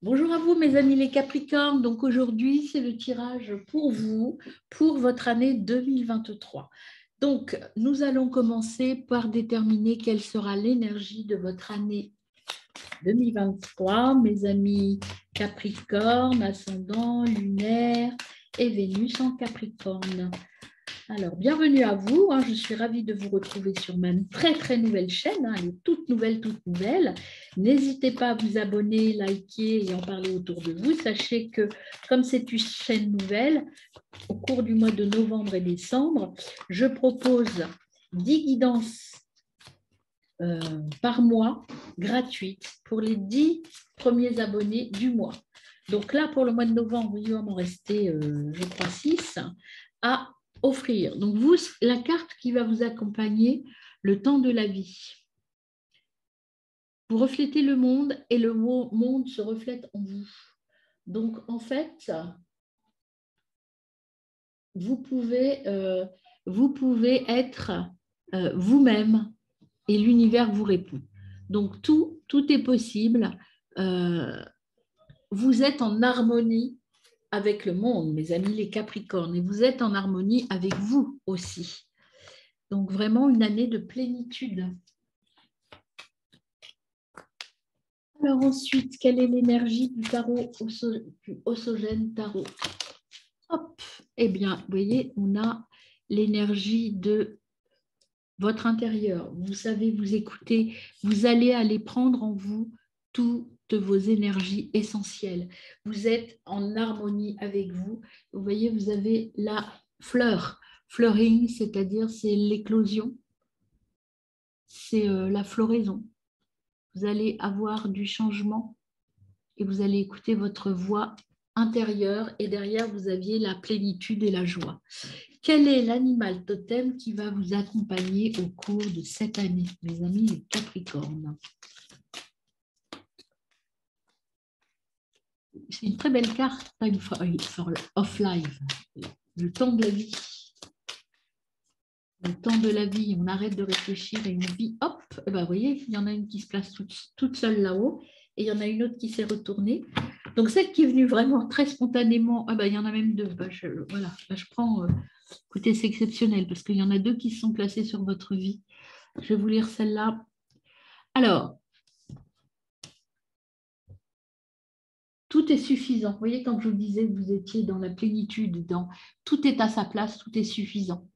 Bonjour à vous mes amis les Capricornes. Donc aujourd'hui, c'est le tirage pour vous, pour votre année 2023. Donc nous allons commencer par déterminer quelle sera l'énergie de votre année 2023, mes amis Capricorne, ascendant, lunaire et Vénus en Capricorne. Alors, bienvenue à vous. Je suis ravie de vous retrouver sur ma très nouvelle chaîne. Elle est toute nouvelle, toute nouvelle. N'hésitez pas à vous abonner, liker et en parler autour de vous. Sachez que comme c'est une chaîne nouvelle, au cours du mois de novembre et décembre, je propose 10 guidances par mois gratuites pour les 10 premiers abonnés du mois. Donc là, pour le mois de novembre, il va m'en rester, je crois, 6 à offrir. Donc, vous, la carte qui va vous accompagner, le temps de la vie. Vous reflétez le monde et le monde se reflète en vous. Donc, en fait, vous pouvez être vous-même et l'univers vous répond. Donc, tout est possible. Vous êtes en harmonie avec le monde, mes amis les Capricornes, et vous êtes en harmonie avec vous aussi. Donc, vraiment une année de plénitude. Alors ensuite, quelle est l'énergie du tarot, du Osogène tarot? Hop, eh bien, vous voyez, on a l'énergie de votre intérieur. Vous savez vous écouter, vous allez aller prendre en vous toutes vos énergies essentielles. Vous êtes en harmonie avec vous. Vous voyez, vous avez la fleur. Fleuring, c'est-à-dire c'est l'éclosion, c'est la floraison. Vous allez avoir du changement et vous allez écouter votre voix intérieure et derrière, vous aviez la plénitude et la joie. Quel est l'animal totem qui va vous accompagner au cours de cette année, mes amis les Capricornes? C'est une très belle carte, Time of Life, le temps de la vie. Le temps de la vie, on arrête de réfléchir et une vie, hop, et ben, vous voyez, il y en a une qui se place toute seule là-haut et il y en a une autre qui s'est retournée. Donc, celle qui est venue vraiment très spontanément, il y en a même deux. Voilà, je prends, écoutez, c'est exceptionnel parce qu'il y en a deux qui se sont placés sur votre vie. Je vais vous lire celle-là. Alors, tout est suffisant. Vous voyez, quand je vous disais que vous étiez dans la plénitude, tout est à sa place, tout est suffisant.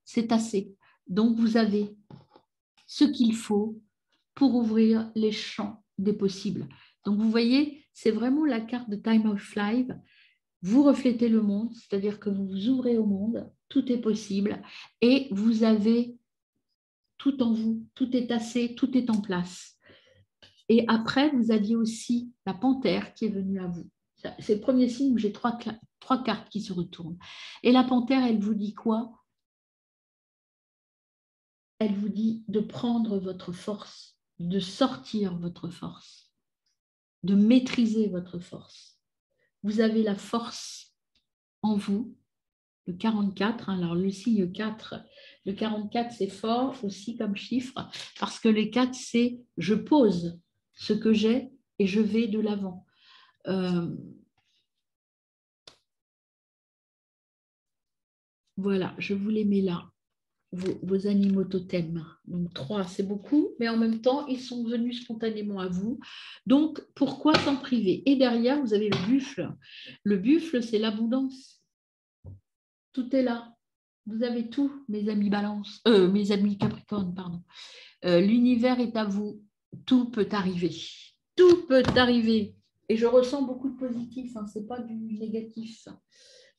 C'est assez. Donc, vous avez ce qu'il faut pour ouvrir les champs des possibles. Donc, vous voyez, c'est vraiment la carte de Time of Life. Vous reflétez le monde, c'est-à-dire que vous vous ouvrez au monde, tout est possible et vous avez tout en vous, tout est assez, tout est en place. Et après, vous aviez aussi la panthère qui est venue à vous. C'est le premier signe où j'ai trois cartes qui se retournent. Et la panthère, elle vous dit quoi? Elle vous dit de prendre votre force, de sortir votre force, de maîtriser votre force. Vous avez la force en vous, le 44, alors le signe 4, le 44 c'est fort aussi comme chiffre, parce que les 4 c'est je pose ce que j'ai et je vais de l'avant. Voilà, je vous les mets là, vos animaux totems. Donc 3 c'est beaucoup, mais en même temps ils sont venus spontanément à vous. Donc pourquoi s'en priver? Et derrière vous avez le buffle. Le buffle c'est l'abondance. Tout est là. Vous avez tout, mes amis Balance, mes amis Capricorne, pardon. L'univers est à vous. Tout peut arriver. Tout peut arriver. Et je ressens beaucoup de positif, ce n'est pas du négatif.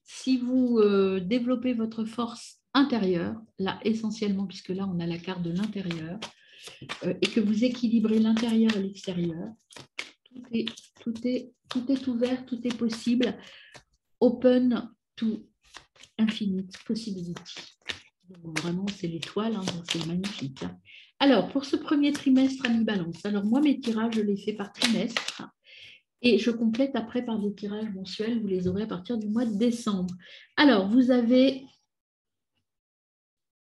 Si vous développez votre force intérieure, là essentiellement, puisque là on a la carte de l'intérieur, et que vous équilibrez l'intérieur et l'extérieur, tout est ouvert, tout est possible. Open to infinite possibility. Donc, vraiment, c'est l'étoile, donc c'est magnifique. Alors, pour ce premier trimestre, Ami Balance, alors moi, mes tirages, je les fais par trimestre et je complète après par des tirages mensuels. Vous les aurez à partir du mois de décembre. Alors, vous avez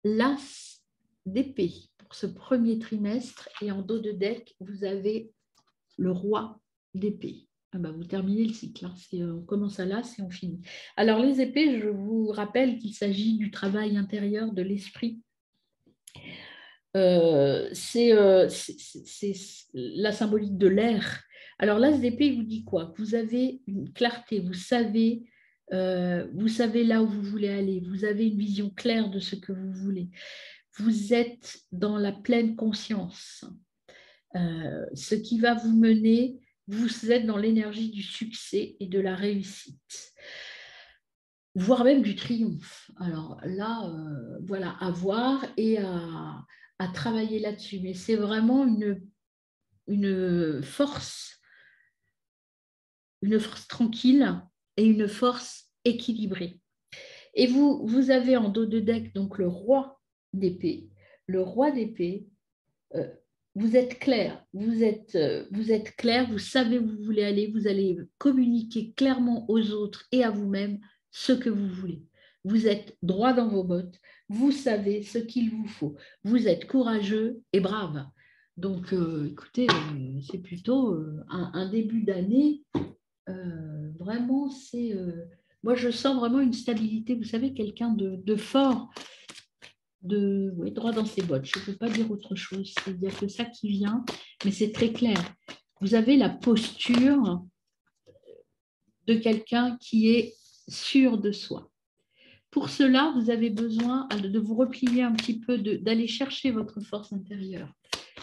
l'as d'épée pour ce premier trimestre et en dos de deck, vous avez le roi d'épée. Ah bah, vous terminez le cycle, hein. On commence à l'as et on finit. Alors les épées, je vous rappelle qu'il s'agit du travail intérieur de l'esprit. C'est la symbolique de l'air. Alors l'as d'épée, il vous dit quoi? Vous avez une clarté, vous savez là où vous voulez aller, vous avez une vision claire de ce que vous voulez. Vous êtes dans la pleine conscience. Ce qui va vous mener, vous êtes dans l'énergie du succès et de la réussite, voire même du triomphe. Alors là, voilà, à voir et à travailler là-dessus. Mais c'est vraiment une force tranquille et une force équilibrée. Et vous avez en dos de deck donc le roi d'épée. Le roi d'épée, vous êtes clair, vous êtes clair, vous savez où vous voulez aller, vous allez communiquer clairement aux autres et à vous-même ce que vous voulez. Vous êtes droit dans vos bottes, vous savez ce qu'il vous faut, vous êtes courageux et brave. Donc, écoutez, c'est plutôt un début d'année. Vraiment, moi, je sens vraiment une stabilité. Vous savez, quelqu'un de fort, droit dans ses bottes. Je ne peux pas dire autre chose. Il n'y a que ça qui vient, mais c'est très clair. Vous avez la posture de quelqu'un qui est sûr de soi. Pour cela, vous avez besoin de vous replier un petit peu, d'aller chercher votre force intérieure.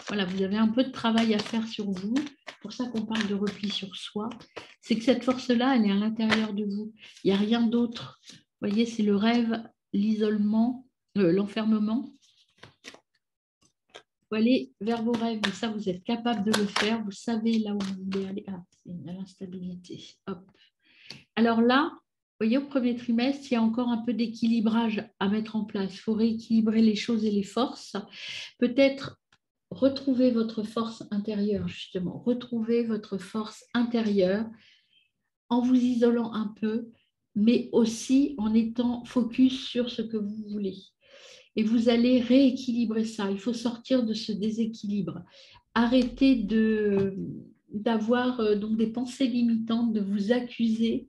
Voilà, vous avez un peu de travail à faire sur vous. C'est pour ça qu'on parle de repli sur soi. C'est que cette force-là, elle est à l'intérieur de vous. Il n'y a rien d'autre. Vous voyez, c'est le rêve, l'isolement, l'enfermement. Vous allez vers vos rêves, mais ça, vous êtes capable de le faire. Vous savez là où vous voulez aller. Ah, c'est l'instabilité. Hop. Alors là, vous voyez, au premier trimestre, il y a encore un peu d'équilibrage à mettre en place. Il faut rééquilibrer les choses et les forces. Peut-être retrouver votre force intérieure, justement. Retrouver votre force intérieure en vous isolant un peu, mais aussi en étant focus sur ce que vous voulez. Et vous allez rééquilibrer ça. Il faut sortir de ce déséquilibre. Arrêtez d'avoir donc des pensées limitantes, de vous accuser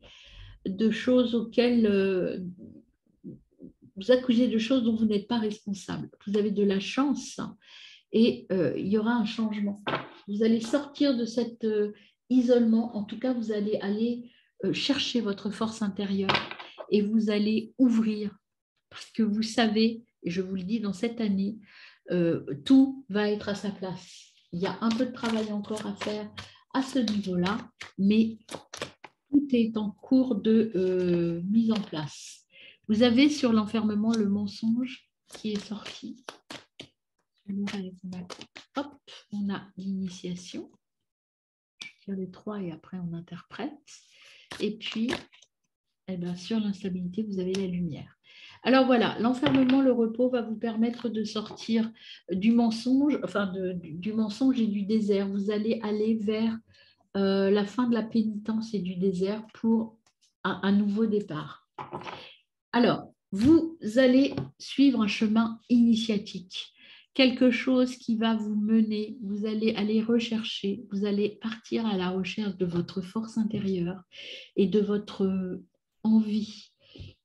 de choses auxquelles vous accusez de choses dont vous n'êtes pas responsable. Vous avez de la chance et il y aura un changement. Vous allez sortir de cet isolement. En tout cas, vous allez aller chercher votre force intérieure et vous allez ouvrir parce que vous savez, et je vous le dis dans cette année, tout va être à sa place. Il y a un peu de travail encore à faire à ce niveau-là, mais tout est en cours de mise en place. Vous avez sur l'enfermement le mensonge qui est sorti. Hop, on a l'initiation. Je tire les trois et après on interprète. Et puis, eh bien, sur l'instabilité, vous avez la lumière. Alors voilà, l'enfermement, le repos va vous permettre de sortir du mensonge, enfin du mensonge et du désert. Vous allez aller vers la fin de la pénitence et du désert pour un nouveau départ. Alors, vous allez suivre un chemin initiatique, quelque chose qui va vous mener, vous allez aller rechercher, vous allez partir à la recherche de votre force intérieure et de votre envie.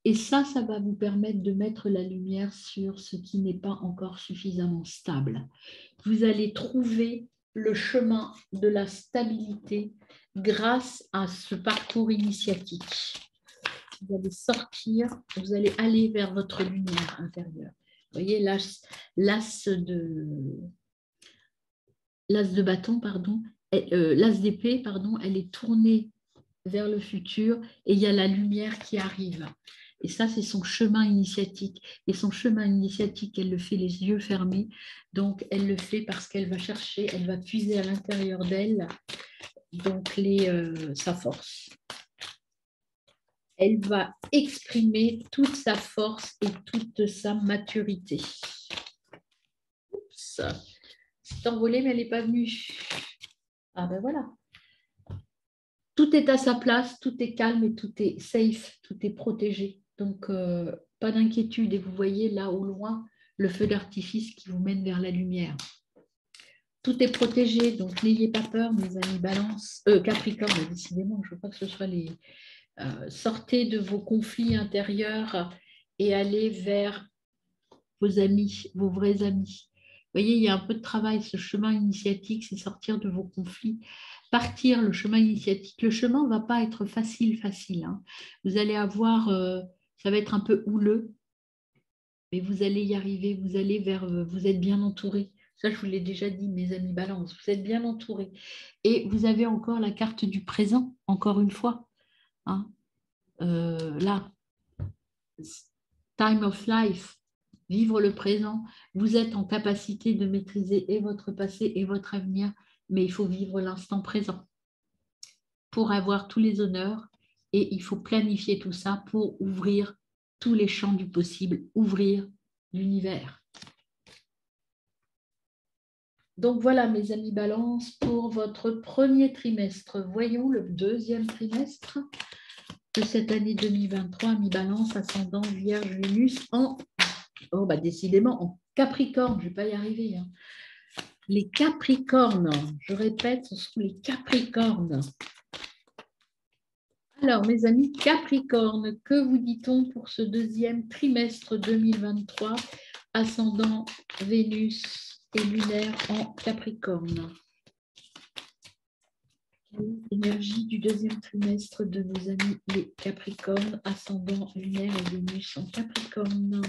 Et ça va vous permettre de mettre la lumière sur ce qui n'est pas encore suffisamment stable. Vous allez trouver le chemin de la stabilité grâce à ce parcours initiatique. Vous allez sortir, vous allez aller vers votre lumière intérieure. Vous voyez, l'as de bâton, pardon, l'as d'épée, pardon, elle est tournée vers le futur et il y a la lumière qui arrive. Et ça, c'est son chemin initiatique. Et son chemin initiatique, elle le fait les yeux fermés. Donc, elle le fait parce qu'elle va chercher, elle va puiser à l'intérieur d'elle donc sa force. Elle va exprimer toute sa force et toute sa maturité. Oups, c'est envolé, mais elle n'est pas venue. Ah ben voilà. Tout est à sa place, tout est calme et tout est safe, tout est protégé. Donc, pas d'inquiétude. Et vous voyez là au loin le feu d'artifice qui vous mène vers la lumière. Tout est protégé, donc n'ayez pas peur, mes amis Balance, Capricorne, décidément, je ne veux pas que ce soit les... sortez de vos conflits intérieurs et allez vers vos amis, vos vrais amis. Vous voyez, il y a un peu de travail, ce chemin initiatique, c'est sortir de vos conflits, partir, le chemin initiatique. Le chemin ne va pas être facile, hein. Vous allez avoir, ça va être un peu houleux, mais vous allez y arriver, vous allez vers, vous êtes bien entouré. Ça, je vous l'ai déjà dit, mes amis Balance, vous êtes bien entourés. Et vous avez encore la carte du présent, encore une fois. Hein. Là, time of life, vivre le présent. Vous êtes en capacité de maîtriser et votre passé et votre avenir, mais il faut vivre l'instant présent pour avoir tous les honneurs et il faut planifier tout ça pour ouvrir tous les champs du possible, ouvrir l'univers. Donc voilà, mes amis Balance, pour votre premier trimestre. Voyons le deuxième trimestre de cette année 2023, mi Balance, ascendant Vierge, Vénus en, oh bah décidément, en Capricorne, je ne vais pas y arriver. Hein. Les Capricornes, je répète, ce sont les Capricornes. Alors, mes amis Capricornes, que vous dit-on pour ce deuxième trimestre 2023, ascendant Vénus et lunaire en Capricorne? L'énergie du deuxième trimestre de nos amis les Capricornes, ascendant lunaire et Vénus en Capricorne.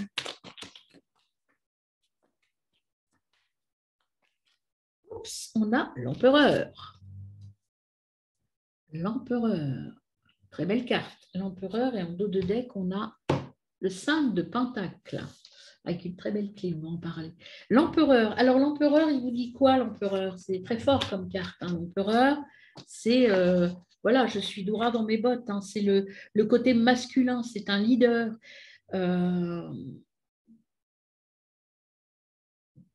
Oups, on a l'empereur. L'empereur. Très belle carte. L'empereur et en dos de deck, on a le 5 de Pentacle. Avec une très belle clé, on va en parler. L'empereur. Alors, l'empereur, il vous dit quoi, l'empereur? C'est très fort comme carte. Hein. L'empereur, c'est, voilà, je suis droit dans mes bottes. Hein. C'est le côté masculin, c'est un leader.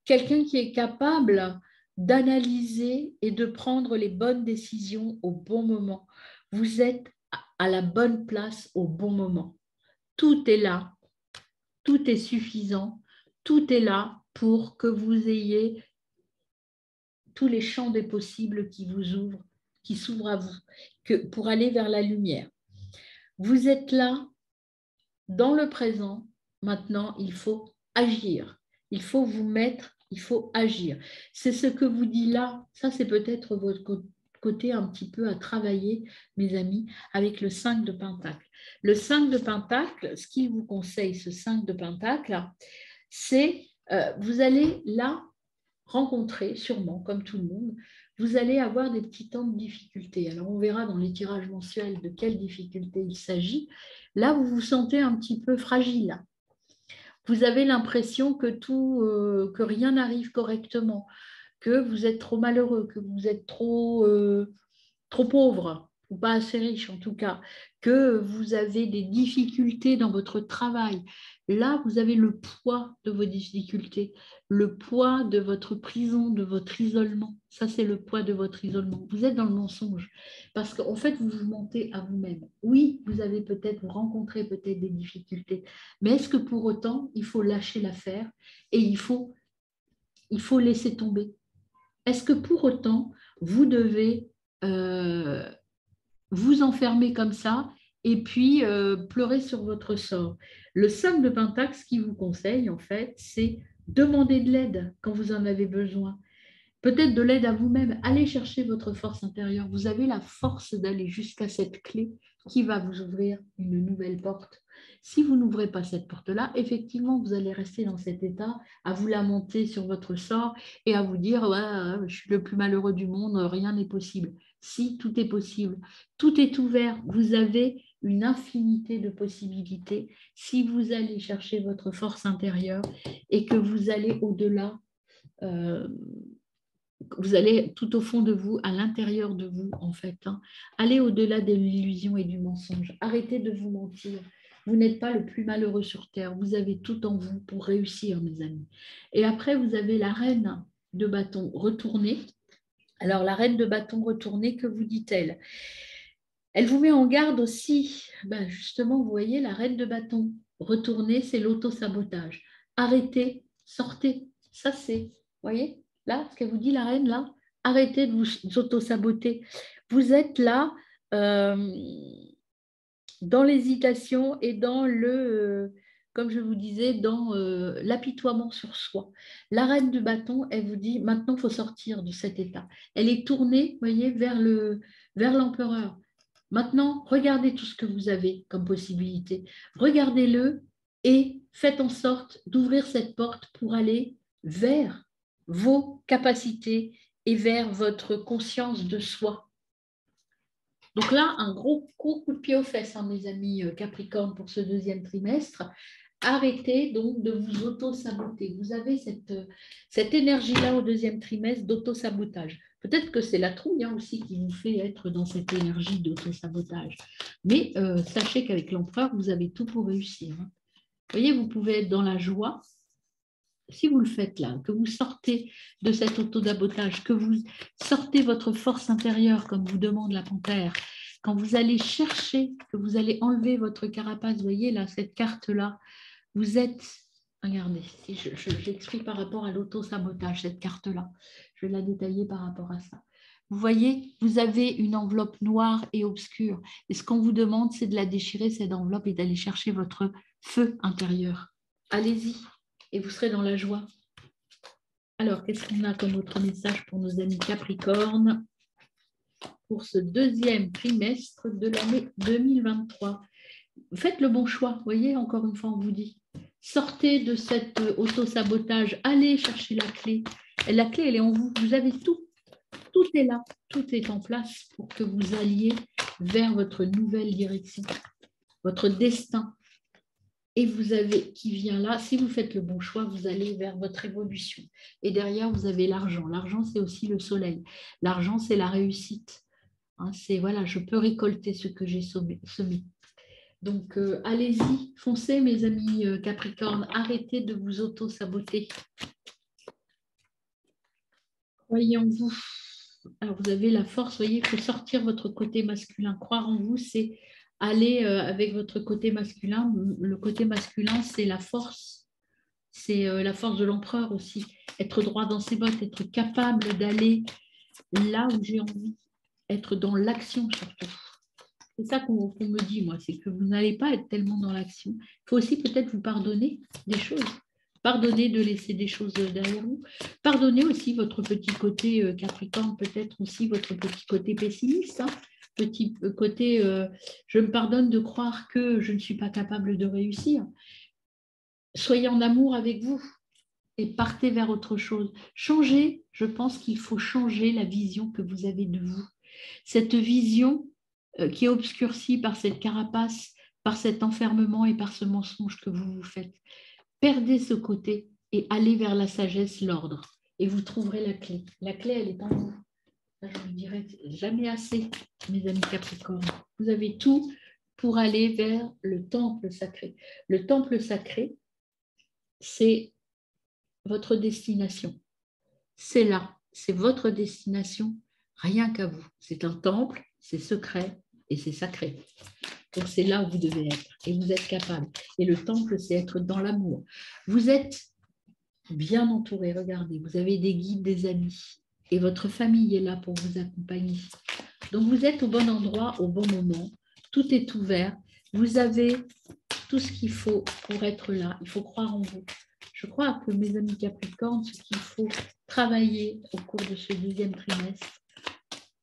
Quelqu'un qui est capable d'analyser et de prendre les bonnes décisions au bon moment. Vous êtes à la bonne place au bon moment. Tout est là. Tout est suffisant, tout est là pour que vous ayez tous les champs des possibles qui vous ouvrent, qui s'ouvrent à vous, pour aller vers la lumière. Vous êtes là, dans le présent, maintenant il faut agir, il faut vous mettre, il faut agir. C'est ce que vous dit là, ça c'est peut-être votre côté un petit peu à travailler, mes amis, avec le 5 de Pentacle. Le 5 de Pentacle, ce qu'il vous conseille, ce 5 de Pentacle, c'est, vous allez là rencontrer, sûrement, comme tout le monde, vous allez avoir des petits temps de difficulté. Alors, on verra dans les tirages mensuels de quelles difficultés il s'agit. Là, vous vous sentez un petit peu fragile. Vous avez l'impression que que rien n'arrive correctement, que vous êtes trop malheureux, que vous êtes trop pauvre, ou pas assez riche en tout cas, que vous avez des difficultés dans votre travail. Là, vous avez le poids de vos difficultés, le poids de votre prison, de votre isolement. Ça, c'est le poids de votre isolement. Vous êtes dans le mensonge parce qu'en fait, vous vous mentez à vous-même. Oui, vous avez peut-être, vous rencontrez peut-être des difficultés, mais est-ce que pour autant, il faut lâcher l'affaire et il faut laisser tomber? Est-ce que pour autant, vous devez vous enfermer comme ça et puis pleurer sur votre sort? Le 5 de Pentacle, ce qu'il vous conseille, en fait, c'est demander de l'aide quand vous en avez besoin. Peut-être de l'aide à vous-même. Allez chercher votre force intérieure. Vous avez la force d'aller jusqu'à cette clé qui va vous ouvrir une nouvelle porte. Si vous n'ouvrez pas cette porte-là, effectivement, vous allez rester dans cet état, à vous lamenter sur votre sort et à vous dire ouais, je suis le plus malheureux du monde, rien n'est possible. Si, tout est possible. Tout est ouvert. Vous avez une infinité de possibilités si vous allez chercher votre force intérieure et que vous allez au-delà. Vous allez tout au fond de vous, à l'intérieur de vous, en fait. Hein. Allez au-delà de l'illusion et du mensonge. Arrêtez de vous mentir. Vous n'êtes pas le plus malheureux sur Terre. Vous avez tout en vous pour réussir, mes amis. Et après, vous avez la reine de bâton retournée. Alors, la reine de bâton retournée, que vous dit-elle? Elle vous met en garde aussi. Ben, justement, vous voyez, la reine de bâton retournée, c'est l'auto-sabotage. Arrêtez, sortez. Ça, c'est, vous voyez, là, ce qu'elle vous dit, la reine, là, arrêtez de vous auto-saboter. Vous êtes là dans l'hésitation et dans comme je vous disais, dans l'apitoiement sur soi. La reine du bâton, elle vous dit, maintenant, il faut sortir de cet état. Elle est tournée, vous voyez, vers l'empereur. Maintenant, regardez tout ce que vous avez comme possibilité. Regardez-le et faites en sorte d'ouvrir cette porte pour aller vers vos capacités et vers votre conscience de soi. Donc là, un gros coup de pied aux fesses, hein, mes amis Capricorne, pour ce deuxième trimestre. Arrêtez donc de vous auto-saboter. Vous avez cette énergie-là au deuxième trimestre d'auto-sabotage. Peut-être que c'est la trouille hein, aussi qui vous fait être dans cette énergie d'auto-sabotage. Mais sachez qu'avec l'empereur, vous avez tout pour réussir. Hein. Vous voyez, vous pouvez être dans la joie. Si vous le faites là, que vous sortez de cet auto-sabotage, que vous sortez votre force intérieure, comme vous demande la panthère, quand vous allez chercher, que vous allez enlever votre carapace, vous voyez là, cette carte-là, vous êtes, regardez, si j'explique par rapport à l'auto-sabotage, cette carte-là, je vais la détailler par rapport à ça. Vous voyez, vous avez une enveloppe noire et obscure. Et ce qu'on vous demande, c'est de la déchirer, cette enveloppe, et d'aller chercher votre feu intérieur. Allez-y, et vous serez dans la joie. Alors, qu'est-ce qu'on a comme autre message pour nos amis Capricorne pour ce deuxième trimestre de l'année 2023? Faites le bon choix, vous voyez, encore une fois, on vous dit. Sortez de cet auto-sabotage, allez chercher la clé. Et la clé, elle est en vous, vous avez tout. Tout est là, tout est en place pour que vous alliez vers votre nouvelle direction, votre destin. Et vous avez qui vient là, si vous faites le bon choix, vous allez vers votre évolution. Et derrière, vous avez l'argent. L'argent, c'est aussi le soleil. L'argent, c'est la réussite. Hein, c'est, voilà, je peux récolter ce que j'ai semé. Donc, allez-y, foncez, mes amis Capricorne. Arrêtez de vous auto-saboter. Croyez en vous. Alors, vous avez la force, vous voyez, il faut sortir votre côté masculin. Croire en vous, c'est aller avec votre côté masculin. Le côté masculin, c'est la force. C'est la force de l'empereur aussi. Être droit dans ses bottes, être capable d'aller là où j'ai envie. Être dans l'action surtout. C'est ça qu'on me dit, moi, c'est que vous n'allez pas être tellement dans l'action. Il faut aussi peut-être vous pardonner des choses. Pardonnez de laisser des choses derrière vous. Pardonnez aussi votre petit côté Capricorne, peut-être aussi votre petit côté pessimiste. Hein. Petit côté, je me pardonne de croire que je ne suis pas capable de réussir. Soyez en amour avec vous et partez vers autre chose. Changez, je pense qu'il faut changer la vision que vous avez de vous. Cette vision qui est obscurcie par cette carapace, par cet enfermement et par ce mensonge que vous vous faites. Perdez ce côté et allez vers la sagesse, l'ordre. Et vous trouverez la clé. La clé, elle est en vous. Je ne dirai jamais assez, mes amis Capricorne. Vous avez tout pour aller vers le temple sacré. Le temple sacré, c'est votre destination. C'est là, c'est votre destination, rien qu'à vous. C'est un temple, c'est secret et c'est sacré. Donc c'est là où vous devez être et vous êtes capable. Et le temple, c'est être dans l'amour. Vous êtes bien entouré, regardez, vous avez des guides, des amis et votre famille est là pour vous accompagner. Donc vous êtes au bon endroit, au bon moment, tout est ouvert, vous avez tout ce qu'il faut pour être là, il faut croire en vous. Je crois que mes amis Capricorne, ce qu'il faut travailler au cours de ce deuxième trimestre,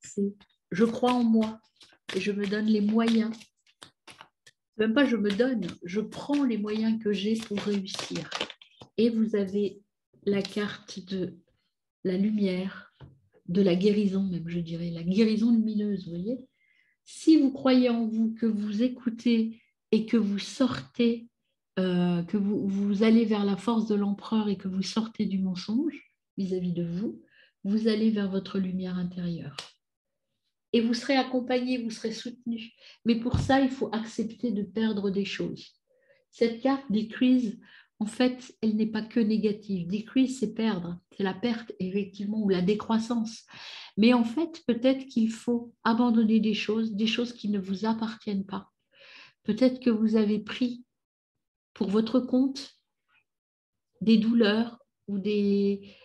c'est je crois en moi et je me donne les moyens. Même pas je me donne, je prends les moyens que j'ai pour réussir. Et vous avez la carte de la lumière, de la guérison même, je dirais, la guérison lumineuse, vous voyez. Si vous croyez en vous, que vous écoutez et que vous sortez, que vous allez vers la force de l'empereur et que vous sortez du mensonge vis-à-vis de vous, vous allez vers votre lumière intérieure. Et vous serez accompagné, vous serez soutenu. Mais pour ça, il faut accepter de perdre des choses. Cette carte Decrease, en fait, elle n'est pas que négative. Decrease, c'est perdre, c'est la perte, effectivement, ou la décroissance. Mais en fait, peut-être qu'il faut abandonner des choses qui ne vous appartiennent pas. Peut-être que vous avez pris pour votre compte des douleurs ou des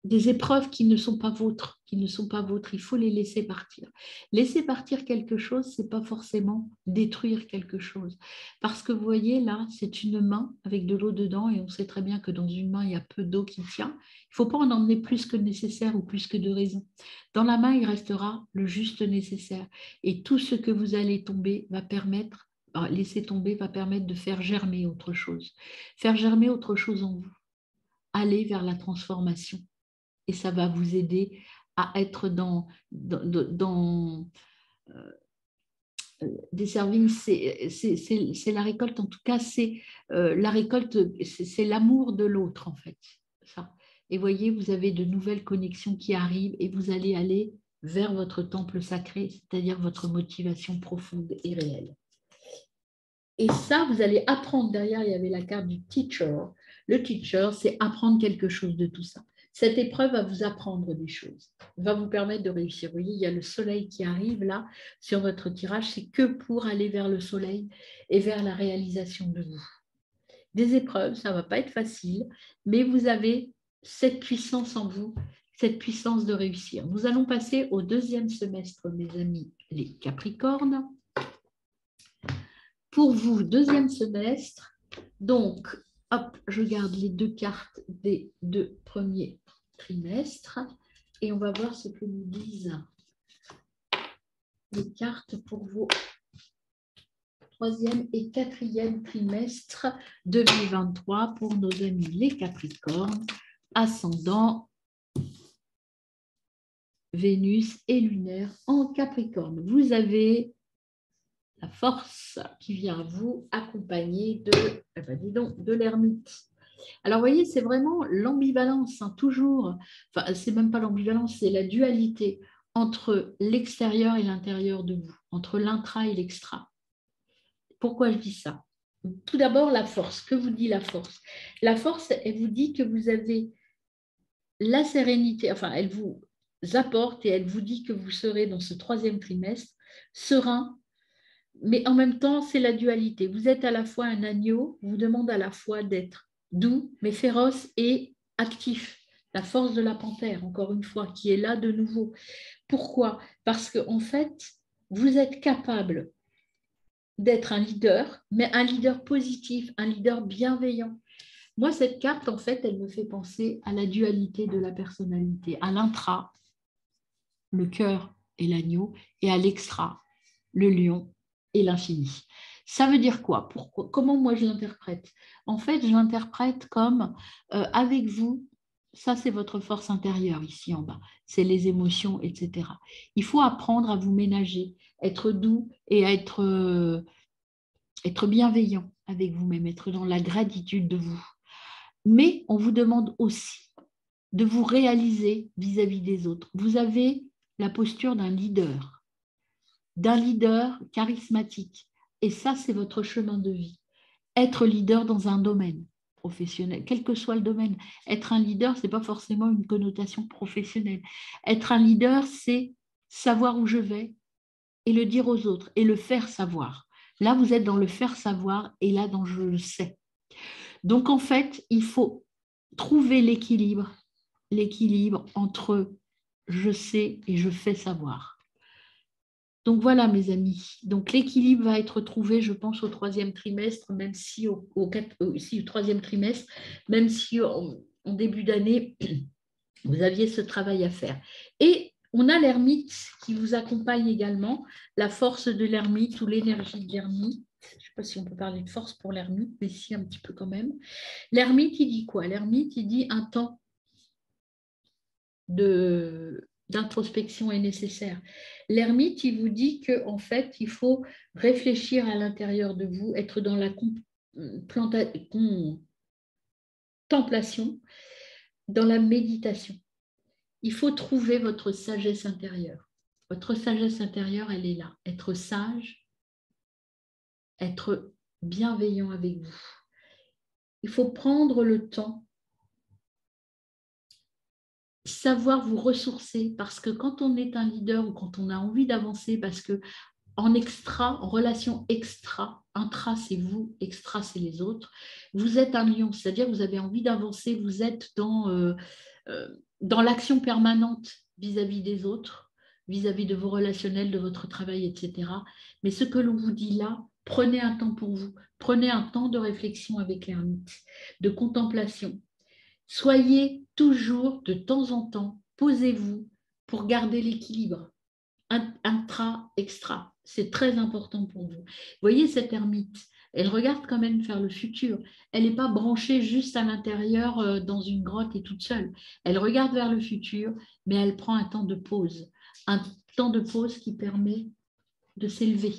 des épreuves qui ne sont pas vôtres, il faut les laisser partir. Laisser partir quelque chose, c'est pas forcément détruire quelque chose. Parce que vous voyez, là, c'est une main avec de l'eau dedans et on sait très bien que dans une main, il y a peu d'eau qui tient. Il ne faut pas en emmener plus que nécessaire ou plus que de raison. Dans la main, il restera le juste nécessaire. Et tout ce que vous allez laisser tomber va permettre de faire germer autre chose. Faire germer autre chose en vous. Aller vers la transformation. Et ça va vous aider à être dans des services, c'est la récolte, en tout cas, c'est la récolte, c'est l'amour de l'autre, en fait. Ça. Et voyez, vous avez de nouvelles connexions qui arrivent et vous allez aller vers votre temple sacré, c'est-à-dire votre motivation profonde et réelle. Et ça, vous allez apprendre. Derrière, il y avait la carte du teacher. Le teacher, c'est apprendre quelque chose de tout ça. Cette épreuve va vous apprendre des choses, va vous permettre de réussir. Vous voyez, il y a le soleil qui arrive là sur votre tirage. C'est que pour aller vers le soleil et vers la réalisation de vous. Des épreuves, ça ne va pas être facile, mais vous avez cette puissance en vous, cette puissance de réussir. Nous allons passer au deuxième semestre, mes amis, les Capricornes. Pour vous, deuxième semestre, donc, hop, je garde les deux cartes des 2 premiers trimestres et on va voir ce que nous disent les cartes pour vos 3e et 4e trimestres 2023 pour nos amis les Capricornes, ascendant Vénus et lunaire en Capricorne. Vous avez la force qui vient à vous accompagner de l'ermite. Alors, vous voyez, c'est vraiment l'ambivalence, hein, toujours. Enfin, c'est même pas l'ambivalence, c'est la dualité entre l'extérieur et l'intérieur de vous, entre l'intra et l'extra. Pourquoi je dis ça? Tout d'abord, la force. Que vous dit la force? La force, elle vous dit que vous avez la sérénité, enfin, elle vous apporte et elle vous dit que vous serez dans ce 3e trimestre serein, mais en même temps, c'est la dualité. Vous êtes à la fois un agneau, vous demande à la fois d'être doux, mais féroce et actif. La force de la panthère, encore une fois, qui est là de nouveau. Pourquoi? Parce qu'en fait, vous êtes capable d'être un leader, mais un leader positif, un leader bienveillant. Moi, cette carte, en fait, elle me fait penser à la dualité de la personnalité, à l'intra, le cœur et l'agneau, et à l'extra, le lion et l'infini. Ça veut dire quoi? Comment moi je l'interprète? En fait, je l'interprète comme avec vous, ça c'est votre force intérieure ici en bas, c'est les émotions, etc. Il faut apprendre à vous ménager, être doux et à être bienveillant avec vous-même, être dans la gratitude de vous. Mais on vous demande aussi de vous réaliser vis-à-vis des autres. Vous avez la posture d'un leader charismatique. Et ça, c'est votre chemin de vie. Être leader dans un domaine professionnel, quel que soit le domaine. Être un leader, ce n'est pas forcément une connotation professionnelle. Être un leader, c'est savoir où je vais et le dire aux autres et le faire savoir. Là, vous êtes dans le faire savoir et là, dans je le sais. Donc, en fait, il faut trouver l'équilibre entre je sais et je fais savoir. Donc voilà, mes amis. Donc l'équilibre va être trouvé, je pense, au 3e trimestre, même si au 3e trimestre, même si en début d'année, vous aviez ce travail à faire. Et on a l'ermite qui vous accompagne également, la force de l'ermite ou l'énergie de l'ermite. Je ne sais pas si on peut parler de force pour l'ermite, mais si un petit peu quand même. L'ermite, il dit quoi? L'ermite, il dit un temps d'introspection est nécessaire. L'ermite, il vous dit qu'en fait, il faut réfléchir à l'intérieur de vous, être dans la contemplation, dans la méditation. Il faut trouver votre sagesse intérieure. Votre sagesse intérieure, elle est là. Être sage, être bienveillant avec vous. Il faut prendre le temps, savoir vous ressourcer, parce que quand on est un leader ou quand on a envie d'avancer, parce que en extra, en relation extra, intra c'est vous, extra c'est les autres, vous êtes un lion, c'est-à-dire vous avez envie d'avancer, vous êtes dans dans l'action permanente vis-à-vis des autres, vis-à-vis de vos relationnels, de votre travail, etc. Mais ce que l'on vous dit là, prenez un temps pour vous, prenez un temps de réflexion avec l'ermite, de contemplation. Soyez toujours, de temps en temps, posez-vous pour garder l'équilibre intra-extra. C'est très important pour vous. Vous voyez cette ermite, elle regarde quand même vers le futur. Elle n'est pas branchée juste à l'intérieur dans une grotte et toute seule. Elle regarde vers le futur, mais elle prend un temps de pause. Un temps de pause qui permet de s'élever.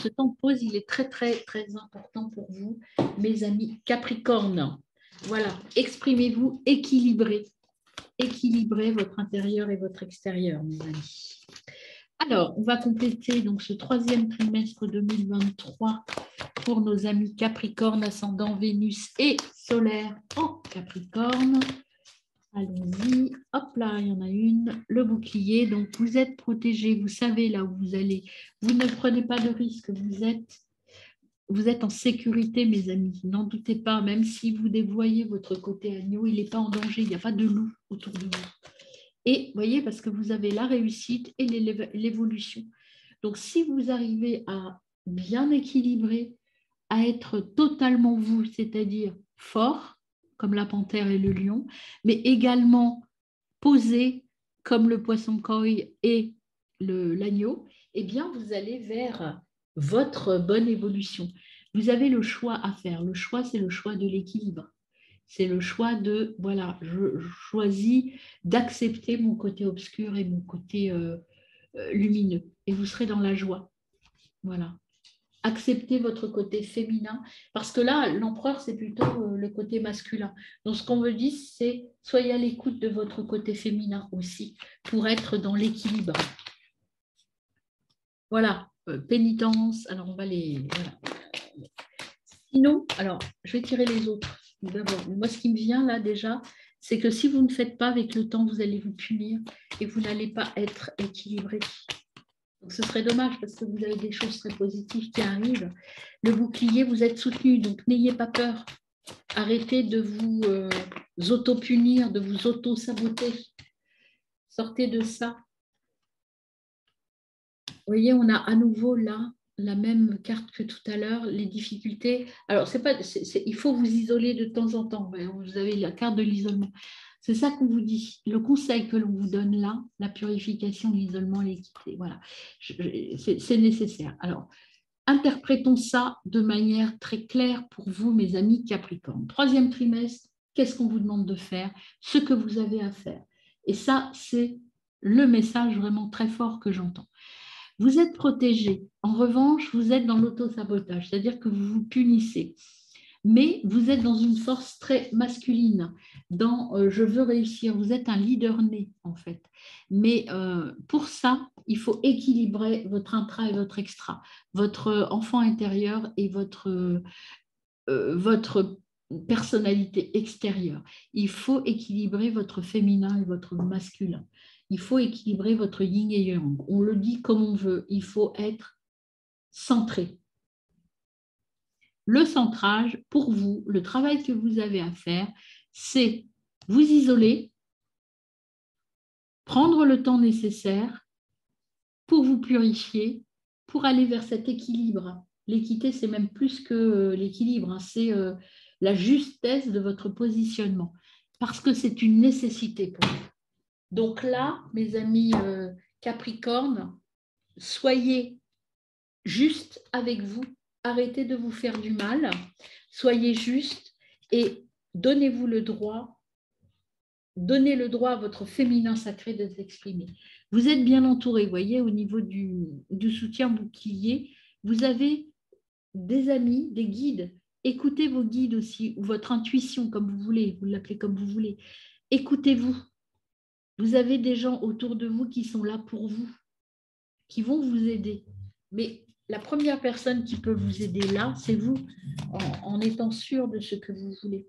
Ce temps de pause, il est très, très, très important pour vous, mes amis Capricorne. Voilà, exprimez-vous, équilibrez votre intérieur et votre extérieur, mes amis. Alors, on va compléter donc ce troisième trimestre 2023 pour nos amis Capricorne, ascendant Vénus et solaire en Capricorne. Allons-y. Hop là, il y en a une. Le bouclier. Donc, vous êtes protégés. Vous savez là où vous allez. Vous ne prenez pas de risque. Vous êtes en sécurité, mes amis. N'en doutez pas. Même si vous dévoyez votre côté agneau, il n'est pas en danger. Il n'y a pas de loup autour de vous. Et voyez, parce que vous avez la réussite et l'évolution. Donc, si vous arrivez à bien équilibrer, à être totalement vous, c'est-à-dire fort, comme la panthère et le lion, mais également posé, comme le poisson koi et l'agneau, eh bien, vous allez vers votre bonne évolution. Vous avez le choix à faire. Le choix, c'est le choix de l'équilibre. C'est le choix de, voilà, je choisis d'accepter mon côté obscur et mon côté lumineux. Et vous serez dans la joie. Voilà. Acceptez votre côté féminin. Parce que là, l'empereur, c'est plutôt le côté masculin. Donc, ce qu'on me dit, c'est soyez à l'écoute de votre côté féminin aussi pour être dans l'équilibre. Voilà. Pénitence. Alors, on va les... Voilà. Sinon, alors, je vais tirer les autres. D'abord, moi, ce qui me vient là déjà, c'est que si vous ne faites pas avec le temps, vous allez vous punir et vous n'allez pas être équilibré. Donc, ce serait dommage parce que vous avez des choses très positives qui arrivent. Le bouclier, vous êtes soutenu, donc n'ayez pas peur. Arrêtez de vous auto-punir, de vous auto-saboter. Sortez de ça. Vous voyez, on a à nouveau là la même carte que tout à l'heure, les difficultés. Alors, il faut vous isoler de temps en temps. Vous avez la carte de l'isolement. C'est ça qu'on vous dit. Le conseil que l'on vous donne là, la purification, l'isolement, l'équité, voilà, c'est nécessaire. Alors, interprétons ça de manière très claire pour vous, mes amis Capricorne. Troisième trimestre, qu'est-ce qu'on vous demande de faire? Ce que vous avez à faire. Et ça, c'est le message vraiment très fort que j'entends. Vous êtes protégé. En revanche, vous êtes dans l'auto-sabotage, c'est-à-dire que vous vous punissez. Mais vous êtes dans une force très masculine, dans je veux réussir. Vous êtes un leader né, en fait. Mais pour ça, il faut équilibrer votre intra et votre extra, votre enfant intérieur et votre personnalité extérieure. Il faut équilibrer votre féminin et votre masculin. Il faut équilibrer votre yin et yang. On le dit comme on veut. Il faut être centré. Le centrage, pour vous, le travail que vous avez à faire, c'est vous isoler, prendre le temps nécessaire pour vous purifier, pour aller vers cet équilibre. L'équité, c'est même plus que l'équilibre, c'est la justesse de votre positionnement, parce que c'est une nécessité pour vous. Donc là, mes amis Capricorne, soyez juste avec vous, arrêtez de vous faire du mal, soyez juste et donnez-vous le droit, donnez le droit à votre féminin sacré de s'exprimer. Vous êtes bien entouré, vous voyez, au niveau du soutien bouclier, vous avez des amis, des guides. Écoutez vos guides aussi, ou votre intuition, comme vous voulez, vous l'appelez comme vous voulez. Écoutez-vous. Vous avez des gens autour de vous qui sont là pour vous, qui vont vous aider. Mais la première personne qui peut vous aider là, c'est vous, en étant sûr de ce que vous voulez.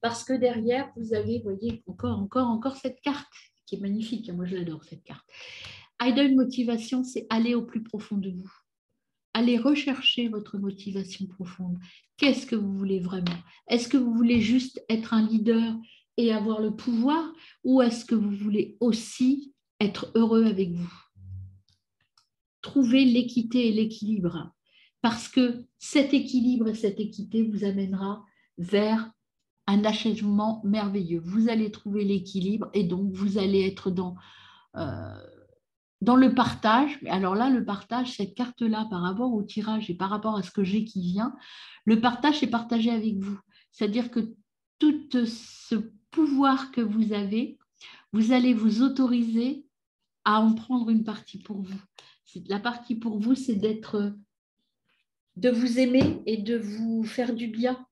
Parce que derrière, vous avez, vous voyez, encore cette carte qui est magnifique. Moi, je l'adore, cette carte. Hidden Motivation, c'est aller au plus profond de vous. Allez rechercher votre motivation profonde. Qu'est-ce que vous voulez vraiment? Est-ce que vous voulez juste être un leader et avoir le pouvoir, ou est-ce que vous voulez aussi être heureux avec vous? Trouver l'équité et l'équilibre, parce que cet équilibre et cette équité vous amènera vers un achèvement merveilleux. Vous allez trouver l'équilibre et donc vous allez être dans le partage. Alors là, le partage, cette carte-là, par rapport au tirage et par rapport à ce que j'ai qui vient, le partage est partagé avec vous. C'est-à-dire que tout ce pouvoir que vous avez, vous allez vous autoriser à en prendre une partie pour vous. La partie pour vous, c'est de vous aimer et de vous faire du bien.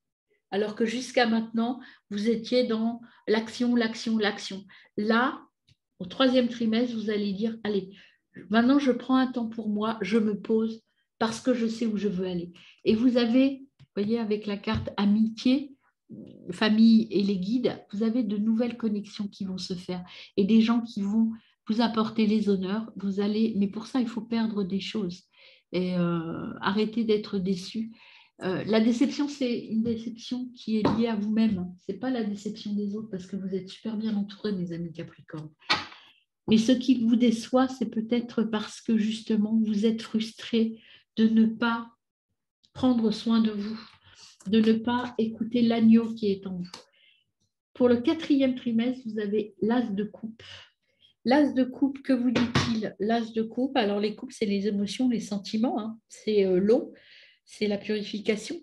Alors que jusqu'à maintenant, vous étiez dans l'action, l'action, l'action. Là, au troisième trimestre, vous allez dire, allez, maintenant je prends un temps pour moi, je me pose parce que je sais où je veux aller. Et vous avez, vous voyez, avec la carte amitié, famille et les guides, vous avez de nouvelles connexions qui vont se faire et des gens qui vont vous apporter les honneurs. Vous allez, mais pour ça, il faut perdre des choses et arrêter d'être déçu. La déception, c'est une déception qui est liée à vous-même. Ce n'est pas la déception des autres parce que vous êtes super bien entourés, mes amis Capricorne. Mais ce qui vous déçoit, c'est peut-être parce que justement, vous êtes frustré de ne pas prendre soin de vous, de ne pas écouter l'agneau qui est en vous. Pour le quatrième trimestre, vous avez l'as de coupe. L'as de coupe, que vous dit-il? L'as de coupe, alors les coupes, c'est les émotions, les sentiments, hein. C'est l'eau, c'est la purification.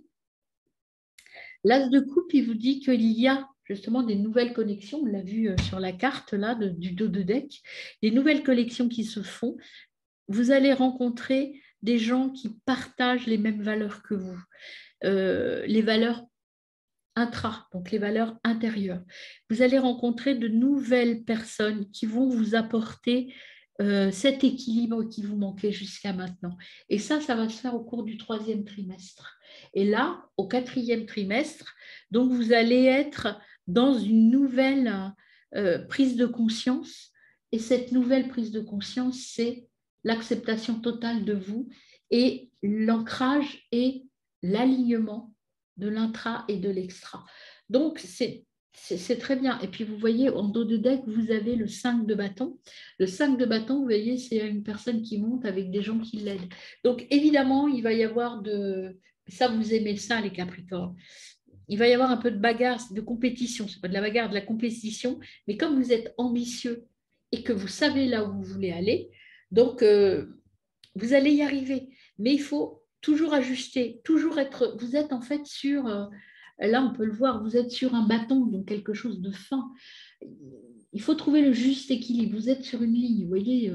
L'as de coupe, il vous dit qu'il y a justement des nouvelles connexions, on l'a vu sur la carte là du dos de deck, des nouvelles connexions qui se font. Vous allez rencontrer des gens qui partagent les mêmes valeurs que vous, les valeurs intra, donc les valeurs intérieures. Vous allez rencontrer de nouvelles personnes qui vont vous apporter cet équilibre qui vous manquait jusqu'à maintenant. Et ça va se faire au cours du troisième trimestre. Et là, au quatrième trimestre, donc vous allez être dans une nouvelle prise de conscience. Et cette nouvelle prise de conscience, c'est l'acceptation totale de vous et l'ancrage et l'alignement de l'intra et de l'extra. Donc, c'est très bien. Et puis, vous voyez, en dos de deck, vous avez le 5 de bâton. Le 5 de bâton, vous voyez, c'est une personne qui monte avec des gens qui l'aident. Donc, évidemment, il va y avoir ça, vous aimez ça, les Capricornes. Il va y avoir un peu de bagarre, de compétition. Ce n'est pas de la bagarre, de la compétition. Mais comme vous êtes ambitieux et que vous savez là où vous voulez aller, donc, vous allez y arriver. Mais il faut toujours ajuster, toujours être. Vous êtes en fait sur. Là, on peut le voir, vous êtes sur un bâton, donc quelque chose de fin. Il faut trouver le juste équilibre. Vous êtes sur une ligne. Vous voyez,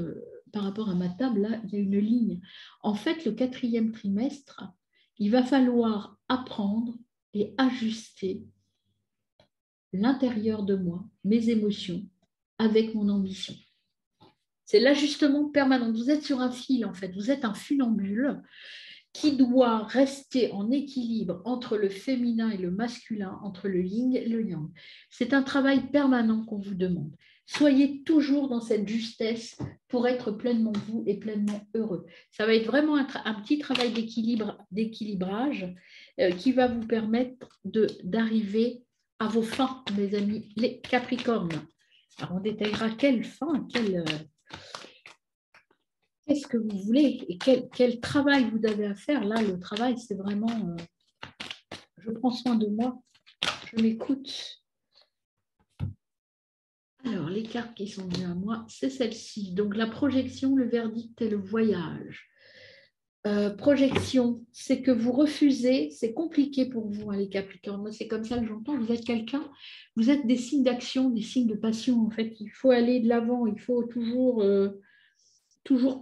par rapport à ma table, là, il y a une ligne. En fait, le quatrième trimestre, il va falloir apprendre et ajuster l'intérieur de moi, mes émotions, avec mon ambition. C'est l'ajustement permanent. Vous êtes sur un fil, en fait. Vous êtes un funambule qui doit rester en équilibre entre le féminin et le masculin, entre le yin et le yang. C'est un travail permanent qu'on vous demande. Soyez toujours dans cette justesse pour être pleinement vous et pleinement heureux. Ça va être vraiment un petit travail d'équilibrage qui va vous permettre d'arriver à vos fins, mes amis, les Capricornes. Alors, on détaillera quelle fin, qu'est-ce que vous voulez et quel travail vous avez à faire. Là, le travail, c'est vraiment, je prends soin de moi, je m'écoute. Alors, les cartes qui sont venues à moi, c'est celle-ci. Donc, la projection, le verdict et le voyage. Projection, c'est que vous refusez, c'est compliqué pour vous, hein, les Capricornes. Moi, c'est comme ça que j'entends. Vous êtes quelqu'un, vous êtes des signes d'action, des signes de passion. En fait, il faut aller de l'avant, il faut toujours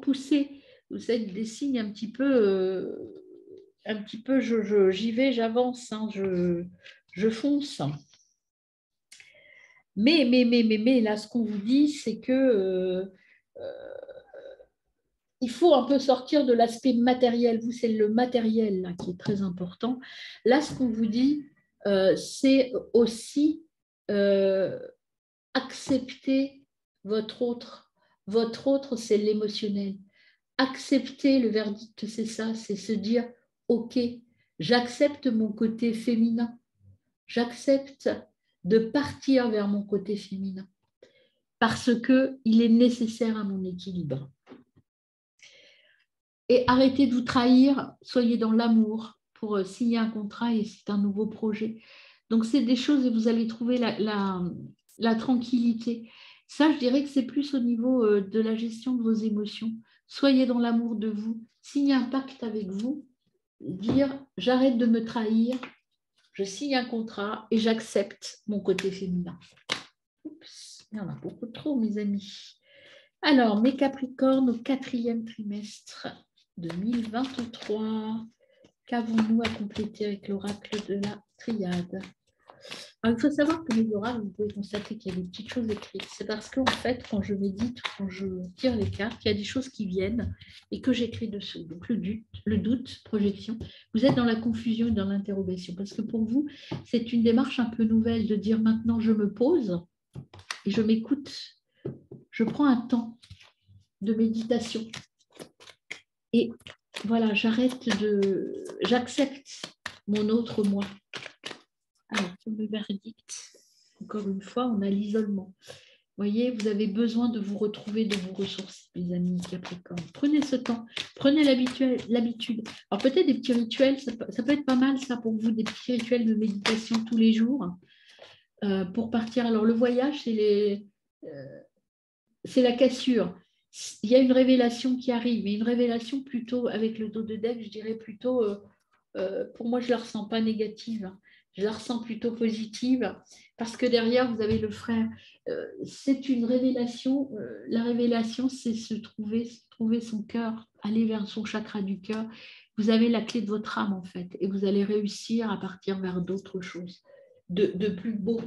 pousser. Vous êtes des signes un petit peu, j'y vais, j'avance, hein, je fonce. Mais, là, ce qu'on vous dit, c'est que il faut un peu sortir de l'aspect matériel. Vous, c'est le matériel là, qui est très important. Là, ce qu'on vous dit, c'est aussi accepter votre autre. Votre autre, c'est l'émotionnel. Accepter le verdict, c'est ça, c'est se dire, OK, j'accepte mon côté féminin, j'accepte de partir vers mon côté féminin parce qu'il est nécessaire à mon équilibre. Et arrêtez de vous trahir, soyez dans l'amour pour signer un contrat et c'est un nouveau projet. Donc, c'est des choses et vous allez trouver la tranquillité. Ça, je dirais que c'est plus au niveau de la gestion de vos émotions. Soyez dans l'amour de vous, signez un pacte avec vous, dire j'arrête de me trahir, je signe un contrat et j'accepte mon côté féminin. Oups, il y en a beaucoup trop, mes amis. Alors, mes Capricornes au 4e trimestre 2023. Qu'avons-nous à compléter avec l'oracle de la triade? Alors, il faut savoir que les oracles, vous pouvez constater qu'il y a des petites choses écrites. C'est parce qu'en fait, quand je médite, quand je tire les cartes, il y a des choses qui viennent et que j'écris dessus. Donc, le doute, projection, vous êtes dans la confusion et dans l'interrogation. Parce que pour vous, c'est une démarche un peu nouvelle de dire maintenant, je me pose et je m'écoute. Je prends un temps de méditation. Et voilà, j'accepte mon autre moi. Alors, pour le verdict, encore une fois, on a l'isolement. Vous voyez, vous avez besoin de vous retrouver, de vous ressourcer, les amis Capricorne. Prenez ce temps, prenez l'habitude. Alors, peut-être des petits rituels, ça peut être pas mal, ça, pour vous, des petits rituels de méditation tous les jours pour partir. Alors, le voyage, c'est la cassure. Il y a une révélation qui arrive, mais une révélation plutôt avec le dos de deck, je dirais plutôt, pour moi, je ne la ressens pas négative, je la ressens plutôt positive, parce que derrière, vous avez le frère. C'est une révélation. La révélation, c'est se trouver son cœur, aller vers son chakra du cœur. Vous avez la clé de votre âme, en fait, et vous allez réussir à partir vers d'autres choses, de plus beau.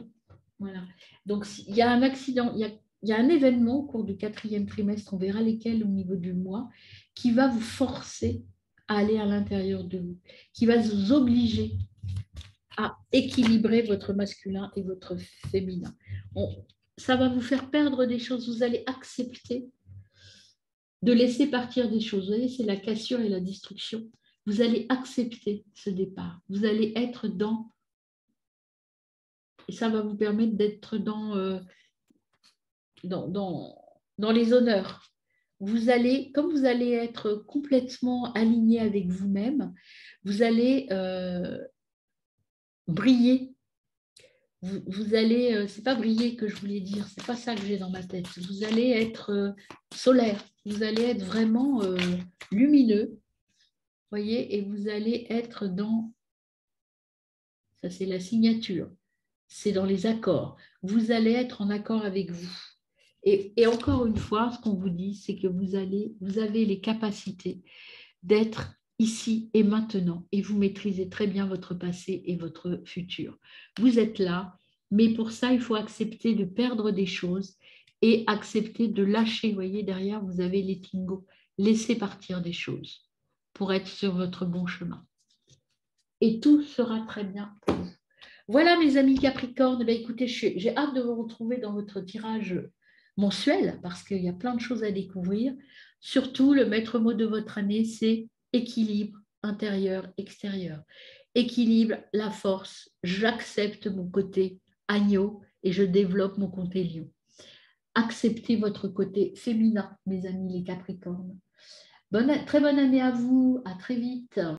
Voilà. Donc, il y a un accident, il y a un événement au cours du 4e trimestre, on verra lesquels au niveau du mois, qui va vous forcer à aller à l'intérieur de vous, qui va vous obliger à équilibrer votre masculin et votre féminin. Ça va vous faire perdre des choses, vous allez accepter de laisser partir des choses. Vous voyez, c'est la cassure et la destruction. Vous allez accepter ce départ. Vous allez être dans... Et ça va vous permettre d'être dans les honneurs. Comme vous allez être complètement aligné avec vous-même, vous allez briller. Vous allez, c'est pas briller que je voulais dire, c'est pas ça que j'ai dans ma tête. Vous allez être solaire, vous allez être vraiment lumineux, voyez, et vous allez être dans, ça c'est la signature, c'est dans les accords. Vous allez être en accord avec vous. Et encore une fois, ce qu'on vous dit, c'est que vous avez les capacités d'être ici et maintenant et vous maîtrisez très bien votre passé et votre futur. Vous êtes là, mais pour ça, il faut accepter de perdre des choses et accepter de lâcher. Vous voyez, derrière, vous avez les tingos. Laissez partir des choses pour être sur votre bon chemin. Et tout sera très bien pour vous. Voilà, mes amis Capricorne. Ben, écoutez, j'ai hâte de vous retrouver dans votre tirage mensuel parce qu'il y a plein de choses à découvrir. Surtout, le maître mot de votre année, c'est équilibre intérieur-extérieur. Équilibre, la force. J'accepte mon côté agneau et je développe mon côté lion. Acceptez votre côté féminin, mes amis les Capricornes. Très bonne année à vous. À très vite.